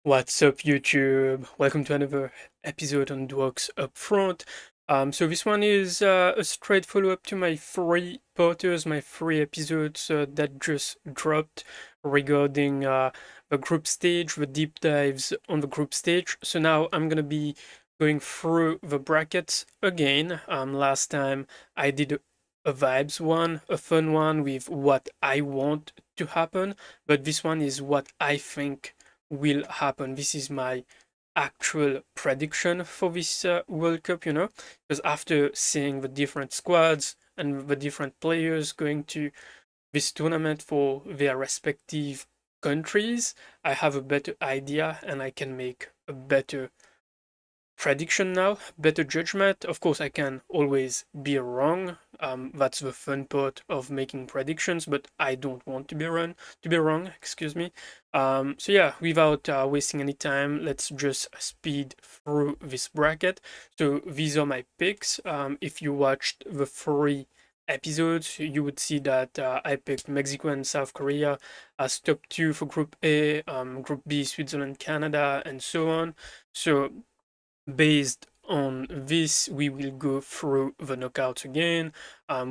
What's up, YouTube? Welcome to another episode on Dworks Up Front. So this one is a straight follow-up to my three Potters, my three episodes that just dropped regarding the group stage, the deep dives on the group stage. So now I'm gonna be going through the brackets again. Last time I did a vibes one, a fun one with what I want to happen, but this one is what I think will happen. This is my actual prediction for this World Cup, because after seeing the different squads and the different players going to this tournament for their respective countries, I have a better idea and I can make a better prediction now, better judgment. Of course, I can always be wrong. That's the fun part of making predictions, but I don't want to be wrong. Excuse me. So yeah, without wasting any time, let's just speed through this bracket. So these are my picks. If you watched the three episodes, you would see that I picked Mexico and South Korea as top two for Group A, Group B, Switzerland, Canada, and so on. So based on this, we will go through the knockouts again.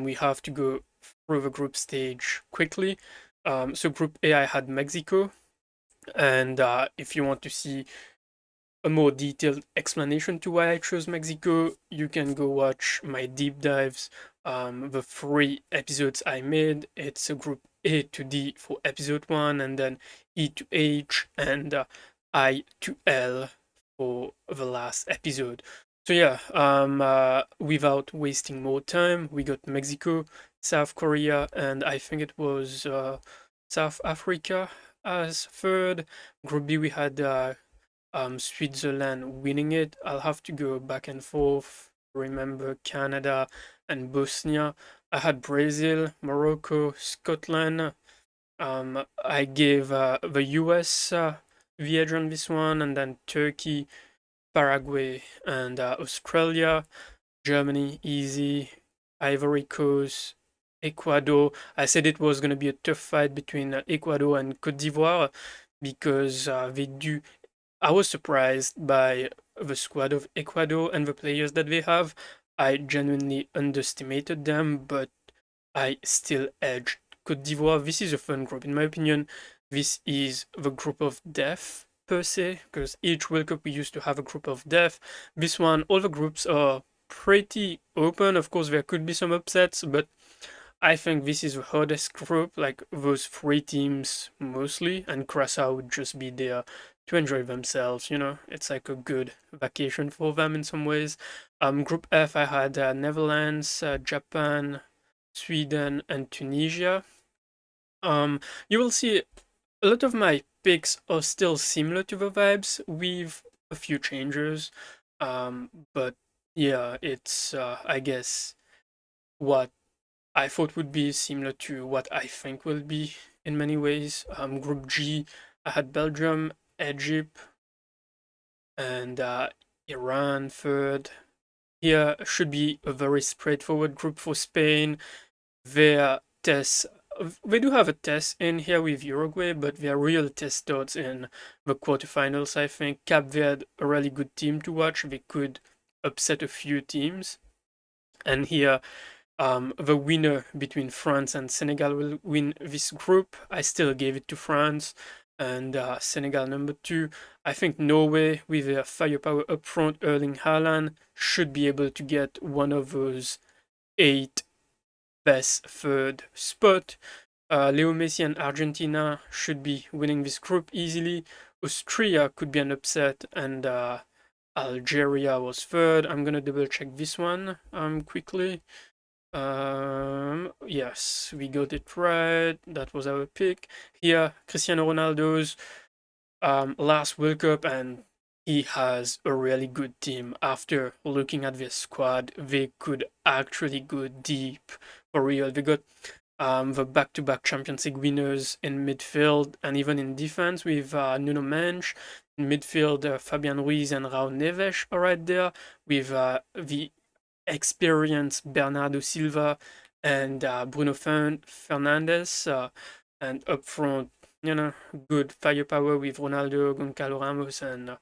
We have to go through the group stage quickly. So Group A, I had Mexico, and if you want to see a more detailed explanation to why I chose Mexico, you can go watch my deep dives. The three episodes I made. It's a Group A to D for episode one, and then E to H and I to L for the last episode. So yeah, without wasting more time, we got Mexico, South Korea, and I think it was South Africa as third. Group B, we had Switzerland winning it. I'll have to go back and forth. Remember Canada and Bosnia. I had Brazil, Morocco, Scotland. I gave the US the edge on this one, and then Turkey, Paraguay, and Australia. Germany, easy. Ivory Coast, Ecuador. I said it was going to be a tough fight between Ecuador and Cote d'Ivoire because they do. I was surprised by the squad of Ecuador and the players that they have. I genuinely underestimated them, but I still edged Cote d'Ivoire. This is a fun group. In my opinion, this is the group of death per se, because each World Cup we used to have a group of death. This one, all the groups are pretty open. Of course, there could be some upsets, but I think this is the hardest group, like those three teams mostly, and Curaçao would just be there to enjoy themselves, It's like a good vacation for them in some ways. Group F, I had Netherlands, Japan, Sweden, and Tunisia. You will see a lot of my picks are still similar to the vibes with a few changes. But yeah, it's I guess what I thought would be similar to what I think will be in many ways. Group G, I had Belgium, Egypt, and Iran third. Here should be a very straightforward group for Spain. Their tests, they do have a test in here with Uruguay, but their real test starts in the quarterfinals, I think. Cape Verde, a really good team to watch. They could upset a few teams. And here, the winner between France and Senegal will win this group. I still gave it to France and Senegal number two. I think Norway, with their firepower up front, Erling Haaland, should be able to get one of those eight best third spot. Leo Messi and Argentina should be winning this group easily. Austria could be an upset, and Algeria was third. I'm gonna double check this one quickly. Yes, we got it right. That was our pick. Here, Cristiano Ronaldo's last World Cup, and he has a really good team. After looking at this squad, they could actually go deep for real. They got the back-to-back Champions League winners in midfield and even in defense with Nuno Mendes. In midfield, Fabian Ruiz and Raul Neves are right there with the experienced Bernardo Silva and Bruno Fernandes. And up front, good firepower with Ronaldo, Goncalo Ramos, and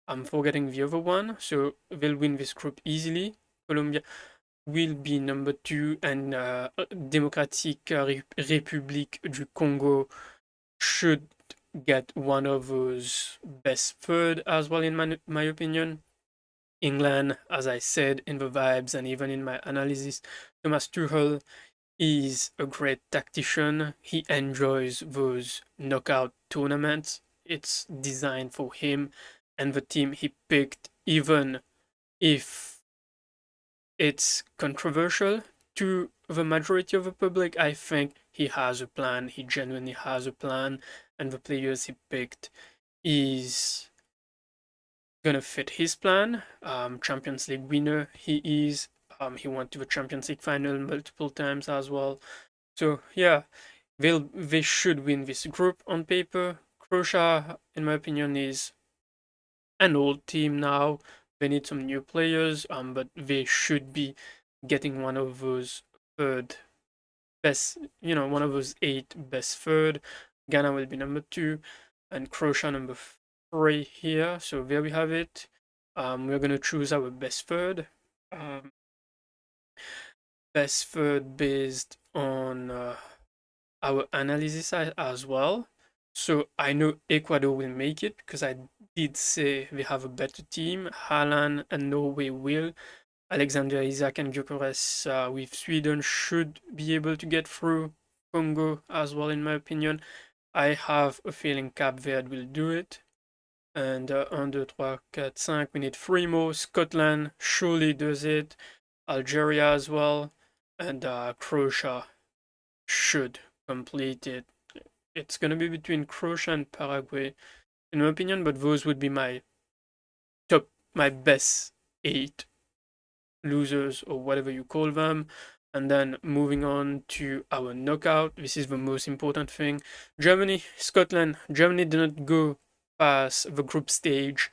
I'm forgetting the other one. So they'll win this group easily. Colombia will be number 2, and Democratic République du Congo should get one of those best third as well, in my opinion. England, as I said in the vibes and even in my analysis, Thomas Tuchel is a great tactician. He enjoys those knockout tournaments. It's designed for him and the team he picked, even if it's controversial to the majority of the public. I think he has a plan. He genuinely has a plan, and the players he picked is gonna fit his plan. Champions League winner he is. He went to the Champions League final multiple times as well. So yeah, they should win this group on paper. Croatia, in my opinion, is an old team now. They need some new players, but they should be getting one of those third best, one of those 8 best third. Ghana will be number 2, and Croatia number 3 here. So there we have it. We're gonna choose our best third. Best third based on our analysis as well. So I know Ecuador will make it because I did say they have a better team. Haaland and Norway will. Alexander Isak and Gyökeres with Sweden should be able to get through. Congo as well, in my opinion. I have a feeling Cap Verde will do it. And 1, 2, 3, 4, 5, we need 3 more. Scotland surely does it. Algeria as well. And Croatia should complete it. It's going to be between Croatia and Paraguay, in my opinion, but those would be my best 8 losers, or whatever you call them. And then moving on to our knockout, this is the most important thing. Germany, Scotland. Germany did not go past the group stage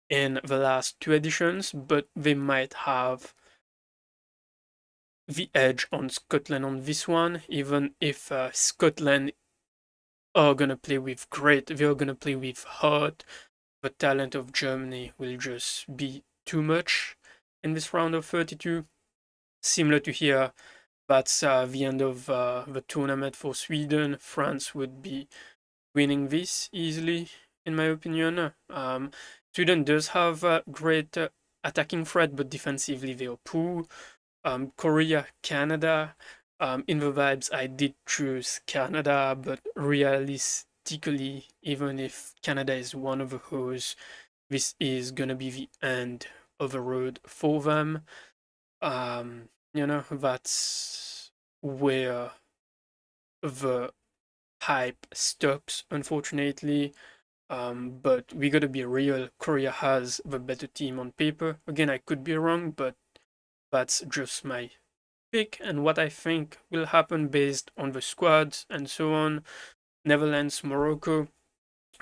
in the last 2 editions, but they might have the edge on Scotland on this one, even if Scotland are gonna play with they're gonna play with heart. The talent of Germany will just be too much in this round of 32. Similar to here, that's the end of the tournament for Sweden. France would be winning this easily, in my opinion. Sweden does have a great attacking threat, but defensively they are poor. Korea, Canada. In the vibes, I did choose Canada, but realistically, even if Canada is one of the hosts, this is gonna be the end of the road for them. That's where the hype stops, unfortunately. But we gotta be real. Korea has the better team on paper. Again, I could be wrong, but that's just my pick and what I think will happen based on the squads and so on. Netherlands, Morocco.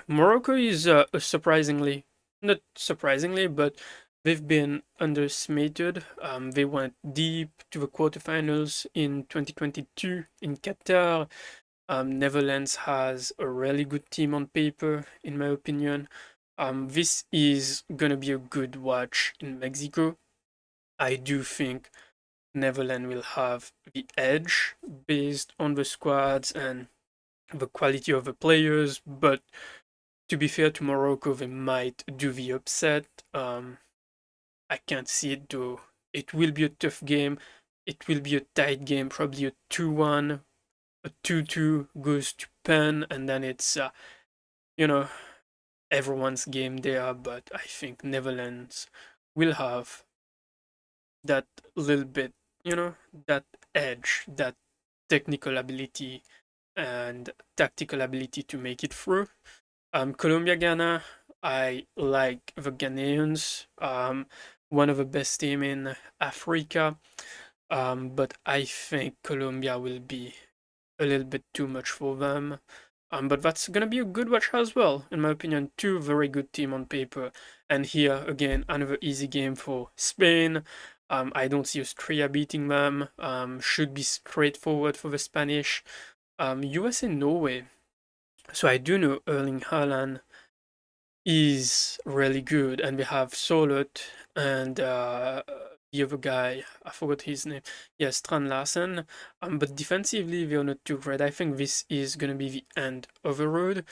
Morocco is surprisingly, not surprisingly, but they've been underestimated. They went deep to the quarterfinals in 2022 in Qatar. Netherlands has a really good team on paper, in my opinion. This is gonna be a good watch in Mexico. I do think Netherlands will have the edge based on the squads and the quality of the players, but to be fair to Morocco, they might do the upset. I can't see it though. It will be a tough game. It will be a tight game, probably a 2-1, a 2-2 goes to pen, and then it's, you know, everyone's game there. But I think Netherlands will have that little bit, that edge, that technical ability and tactical ability to make it through. Colombia, Ghana, I like the Ghanaians, one of the best team in Africa, but I think Colombia will be a little bit too much for them. But that's gonna be a good watch as well, in my opinion. 2 very good team on paper, and here again another easy game for Spain. I don't see Austria beating them. Should be straightforward for the Spanish. US and Norway. So I do know Erling Haaland is really good, and we have Solot and the other guy, I forgot his name. Yes, Strand Larsen. But defensively, we are not too great. I think this is gonna be the end of the road.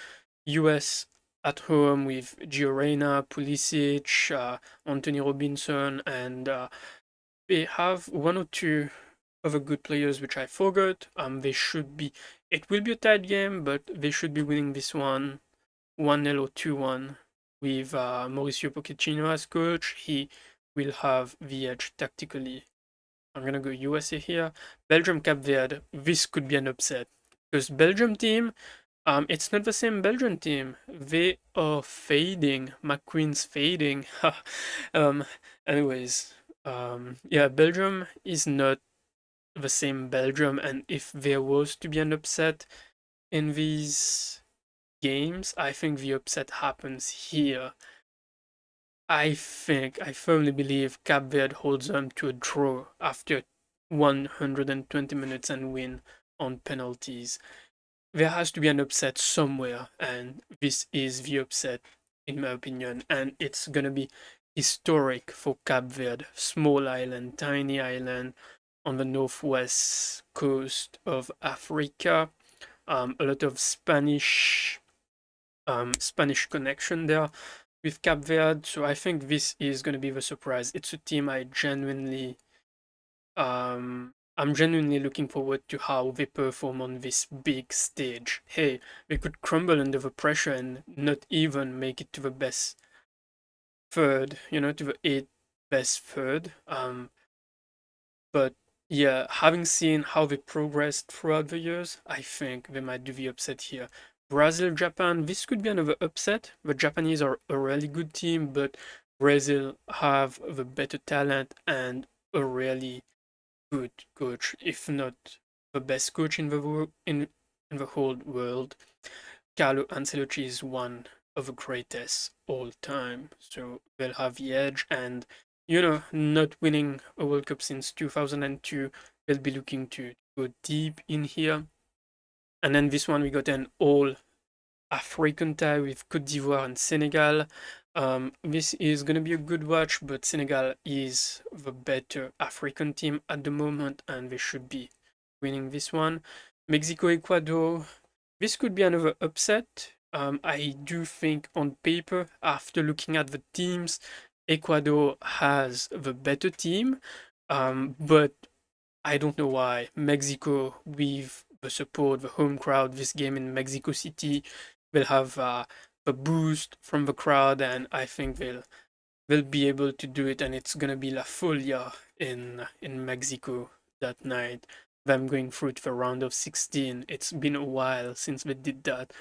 US at home with Gio Reyna, Pulisic, Anthony Robinson, and they have one or two other good players which I forgot. They should be. It will be a tight game, but they should be winning this one 1-0 or 2-1 with Mauricio Pochettino as coach. He will have the edge tactically. I'm gonna go USA here. Belgium Cape Verde. This could be an upset because Belgium team. It's not the same Belgian team. They are fading. McQueen's fading. um, anyways, yeah, Belgium is not the same Belgium, and if there was to be an upset in these games, I think the upset happens here. I firmly believe Cape Verde holds on to a draw after 120 minutes and win on penalties. There has to be an upset somewhere, and this is the upset, in my opinion, and it's gonna be historic for Cape Verde, small island, tiny island on the northwest coast of Africa. A lot of Spanish connection there with Cape Verde. So I think this is going to be the surprise. It's a team I'm genuinely looking forward to how they perform on this big stage. Hey, they could crumble under the pressure and not even make it to the best third, to the eighth best third. But yeah, having seen how they progressed throughout the years, I think they might do the upset here. Brazil, Japan, this could be another upset. The Japanese are a really good team, but Brazil have the better talent and a really good coach, if not the best coach in the in the whole world. Carlo Ancelotti is one of the greatest all time, so they'll have the edge. And not winning a World Cup since 2002, they'll be looking to go deep in here. And then this one, we got an all African tie with Cote d'Ivoire and Senegal. This is going to be a good watch, but Senegal is the better African team at the moment, and they should be winning this one. Mexico, Ecuador. This could be another upset. I do think on paper, after looking at the teams, Ecuador has the better team, but I don't know why. Mexico, with the support, the home crowd, this game in Mexico City will have a boost from the crowd, and I think they'll be able to do it, and it's gonna be La Folia in Mexico that night. Them going through to the round of 16. It's been a while since they did that,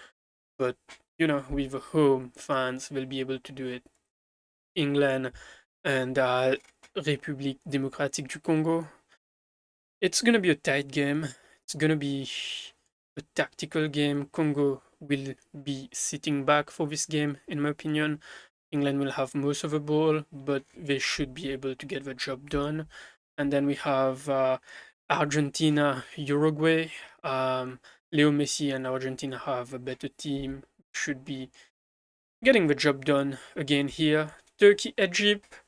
but with the home fans, they'll be able to do it. England and République démocratique du Congo. It's gonna be a tight game. It's gonna be a tactical game. Congo will be sitting back for this game, in my opinion. England will have most of the ball, but they should be able to get the job done. And then we have Argentina, Uruguay. Leo Messi and Argentina have a better team. Should be getting the job done again here. Turkey, Egypt.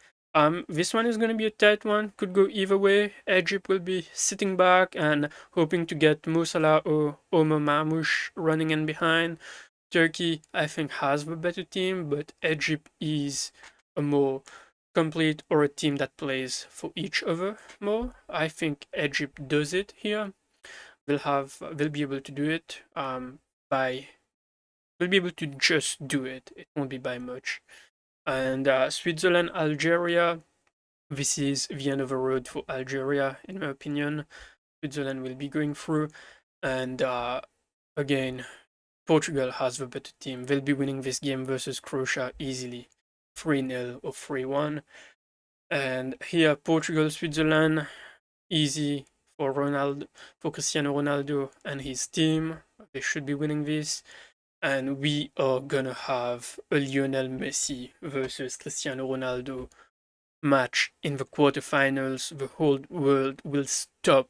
This one is going to be a tight one. Could go either way. Egypt will be sitting back and hoping to get Mo Salah or Omar Marmoush running in behind. Turkey, I think, has the better team, but Egypt is a more complete or a team that plays for each other more. I think Egypt does it here. They'll be able to do it by they'll be able to just do it. It won't be by much. And Switzerland, Algeria. This is the end of the road for Algeria, in my opinion. Switzerland will be going through. And again, Portugal has the better team. They'll be winning this game versus Croatia easily 3-0 or 3-1. And here, Portugal, Switzerland, easy for Cristiano Ronaldo and his team. They should be winning this. And we are gonna have a Lionel Messi versus Cristiano Ronaldo match in the quarterfinals. The whole world will stop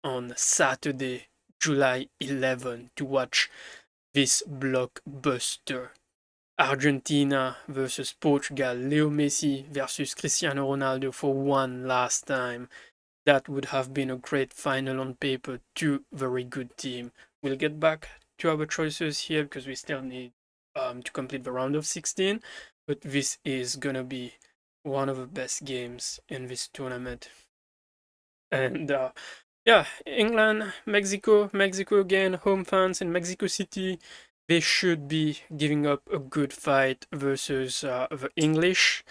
on Saturday, July 11, to watch this blockbuster. Argentina versus Portugal, Leo Messi versus Cristiano Ronaldo for one last time. That would have been a great final on paper. Two very good teams. We'll get back to our choices here because we still need to complete the round of 16. But this is gonna be one of the best games in this tournament. And yeah, England, Mexico again, home fans in Mexico City. They should be giving up a good fight versus the English.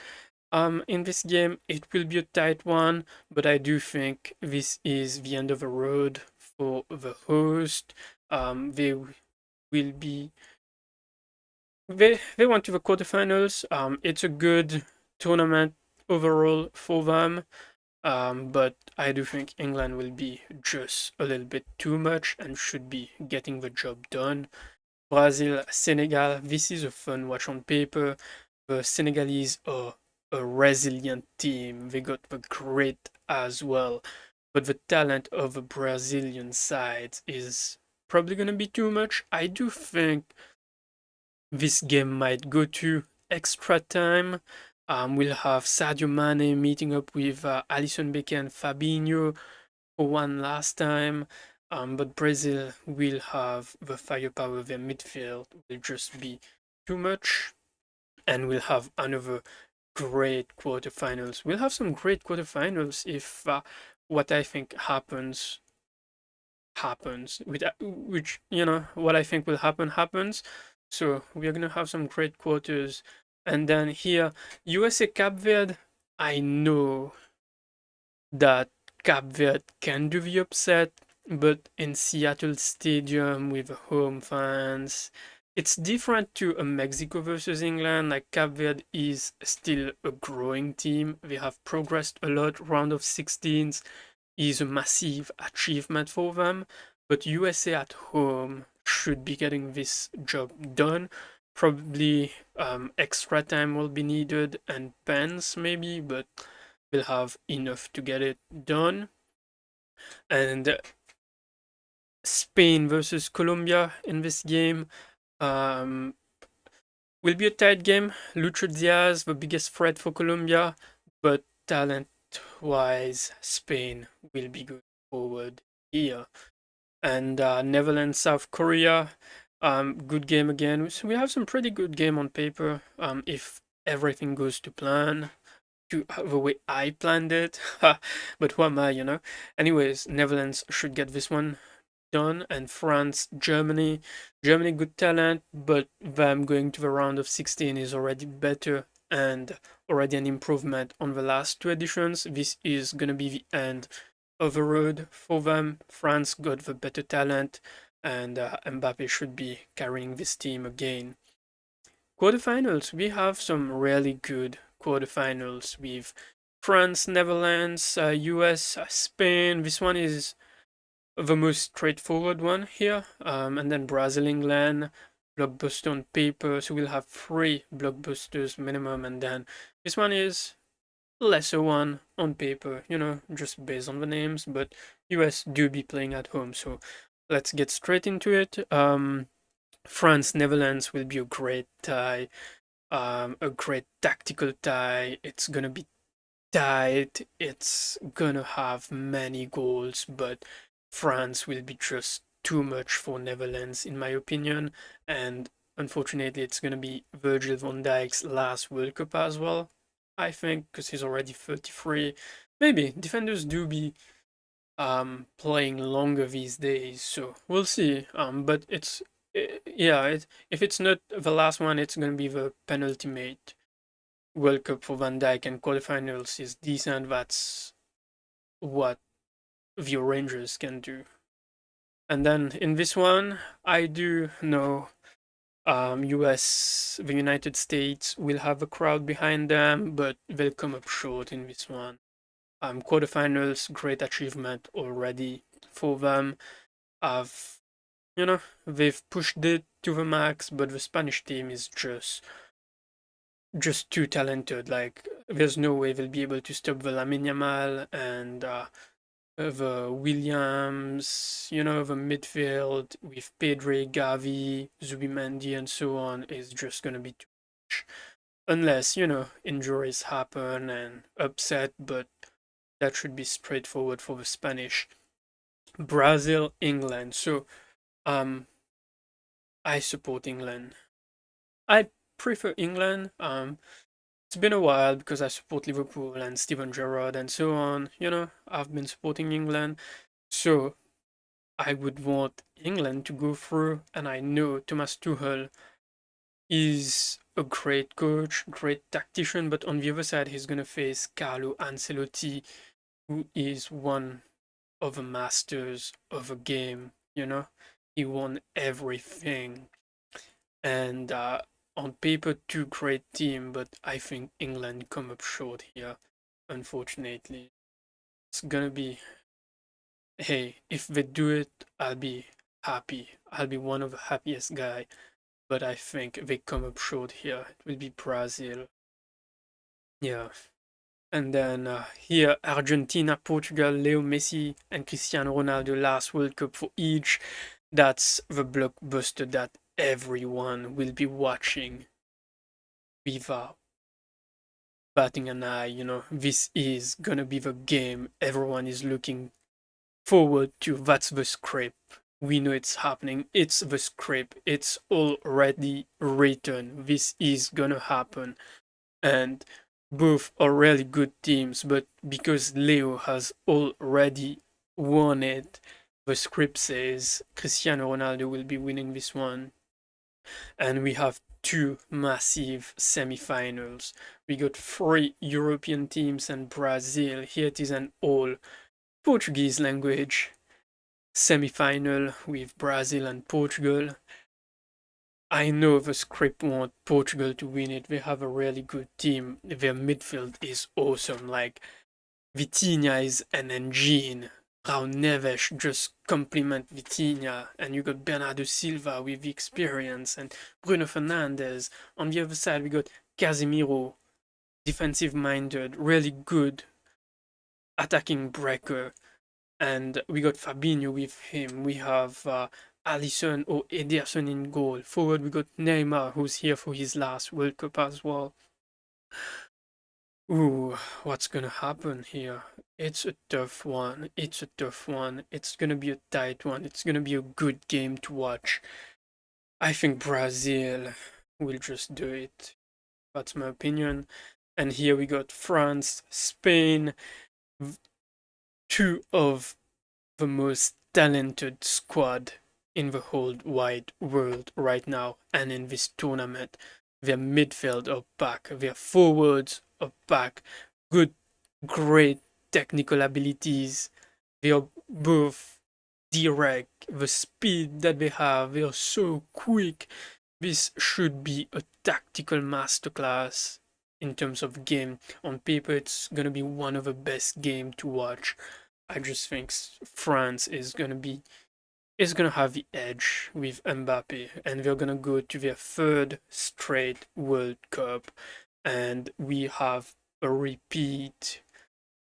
In this game, it will be a tight one, but I do think this is the end of the road for the host. They will be they went to the quarterfinals. It's a good tournament overall for them. But I do think England will be just a little bit too much and should be getting the job done. Brazil, Senegal, this is a fun watch on paper. The Senegalese are a resilient team. They got the grit as well. But the talent of the Brazilian side is probably going to be too much. I do think this game might go to extra time. We'll have Sadio Mane meeting up with Alisson Becker and Fabinho for one last time. But Brazil will have the firepower. Their midfield will just be too much. And we'll have another great quarterfinals. We'll have some great quarterfinals if what I think happens. Which, what I think will happens. So we're gonna have some great quarters. And then here, USA Cape Verde. I know that Cape Verde can do the upset, but in Seattle Stadium with home fans, it's different to a Mexico versus England. Like Cape Verde is still a growing team. They have progressed a lot. Round of 16s is a massive achievement for them, but USA at home should be getting this job done. Probably extra time will be needed and pens maybe, but will have enough to get it done. And Spain versus Colombia in this game will be a tight game. Lucho Diaz, the biggest threat for Colombia, but talent-wise, Spain will be good forward here. And Netherlands, South Korea, good game again. So we have some pretty good game on paper if everything goes to plan to the way I planned it. But who am I? Anyways, Netherlands should get this one done, and France, Germany. Germany, good talent, but them going to the round of 16 is already better and already an improvement on the last two editions. This is gonna be the end of the road for them. France got the better talent, and Mbappe should be carrying this team again. Quarterfinals, we have some really good quarterfinals with France, Netherlands, US, Spain. This one is the most straightforward one here. And then Brazil, England, blockbuster on paper. So we'll have 3 blockbusters minimum. And then this one is lesser one on paper, just based on the names. But US do be playing at home. So let's get straight into it. France, Netherlands will be a great tie, a great tactical tie. It's gonna be tight. It's gonna have many goals, but France will be just too much for Netherlands, in my opinion. And unfortunately, it's gonna be Virgil van Dijk's last World Cup as well. I think because he's already 33. Maybe defenders do be playing longer these days, so we'll see. But yeah, if it's not the last one, it's gonna be the penultimate World Cup for Van Dijk, and quarterfinals is decent. That's what the Rangers can do. And then in this one, I do know the United States will have a crowd behind them, but they'll come up short in this one. Quarterfinals, great achievement already for them. Have they've pushed it to the max, but the Spanish team is just too talented. Like there's no way they'll be able to stop the Lamine Yamal and the Williams, the midfield with Pedri, Gavi, Zubimendi, and so on is just gonna be too much. Unless, injuries happen and upset, but that should be straightforward for the Spanish. Brazil, England. So, um, I support England. I prefer England. It's been a while because I support Liverpool and Steven Gerrard and so on. I've been supporting England. So I would want England to go through, and I know Thomas Tuchel is a great coach, great tactician, but on the other side, he's going to face Carlo Ancelotti, who is one of the masters of a game. He won everything. And on paper, two great team, but I think England come up short here, unfortunately. It's gonna be, hey, if they do it, I'll be happy. I'll be one of the happiest guy. But I think they come up short here. It will be Brazil. Yeah. And then here, Argentina, Portugal, Leo Messi, and Cristiano Ronaldo last World Cup for each. That's the blockbuster that everyone will be watching without batting an eye. This is gonna be the game everyone is looking forward to. That's the script. We know it's happening. It's the script. It's already written. This is gonna happen. And both are really good teams, but because Leo has already won it, the script says Cristiano Ronaldo will be winning this one. And we have two massive semifinals. We got three European teams and Brazil. Here it is an all Portuguese language semifinal with Brazil and Portugal. I know the script want Portugal to win it. They have a really good team. Their midfield is awesome. Like Vitinha is an engine. Raul Neves just complement Vitinha, and you got Bernardo Silva with experience and Bruno Fernandes. On the other side, we got Casemiro, defensive minded, really good attacking breaker, and we got Fabinho with him. We have Alisson or Ederson in goal. Forward, we got Neymar, who's here for his last World Cup as well. Ooh, what's gonna happen here? It's a tough one. It's a tough one. It's gonna be a tight one. It's gonna be a good game to watch. I think Brazil will just do it. That's my opinion. And here we got France, Spain, two of the most talented squad in the whole wide world right now and in this tournament. Their midfield are back, their forwards are back. Good, great technical abilities. They are both direct. The speed that they have, they are so quick. This should be a tactical masterclass in terms of game. On paper, it's gonna be one of the best game to watch. I just think France is gonna have the edge with Mbappe, and they're gonna go to their third straight World Cup, and we have a repeat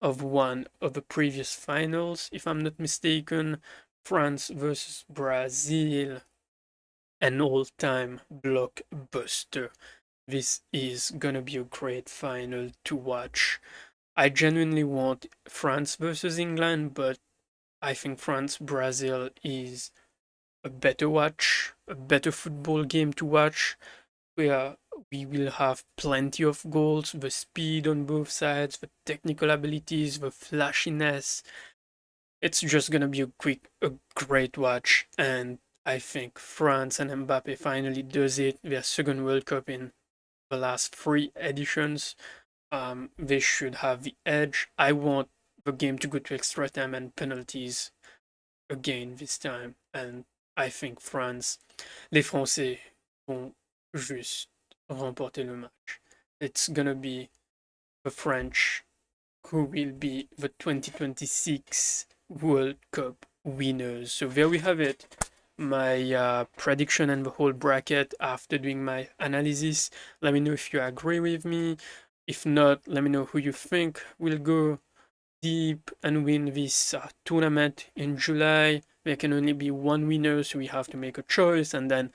of one of the previous finals, if I'm not mistaken, France versus Brazil, an all-time blockbuster. This is gonna be a great final to watch. I genuinely want France versus England, but I think France Brazil is a better watch, a better football game to watch, where we will have plenty of goals, the speed on both sides, the technical abilities, the flashiness. It's just gonna be a great watch, and I think France and Mbappe finally does it. Their second World Cup in the last three editions. They should have the edge. I want the game to go to extra time and penalties again this time. And I think France, les Français vont juste remporter le match. It's gonna be the French who will be the 2026 World Cup winners. So there we have it. My prediction and the whole bracket after doing my analysis. Let me know if you agree with me. If not, let me know who you think will go deep and win this tournament in July. There can only be one winner, so we have to make a choice, and then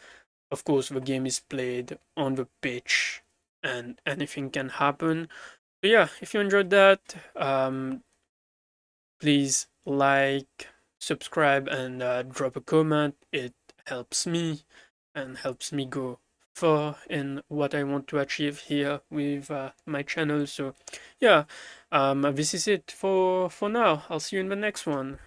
of course the game is played on the pitch and anything can happen. So yeah, if you enjoyed that, please like, subscribe, and drop a comment. It helps me and helps me go far in what I want to achieve here with my channel. So yeah, this is it for now. I'll see you in the next one.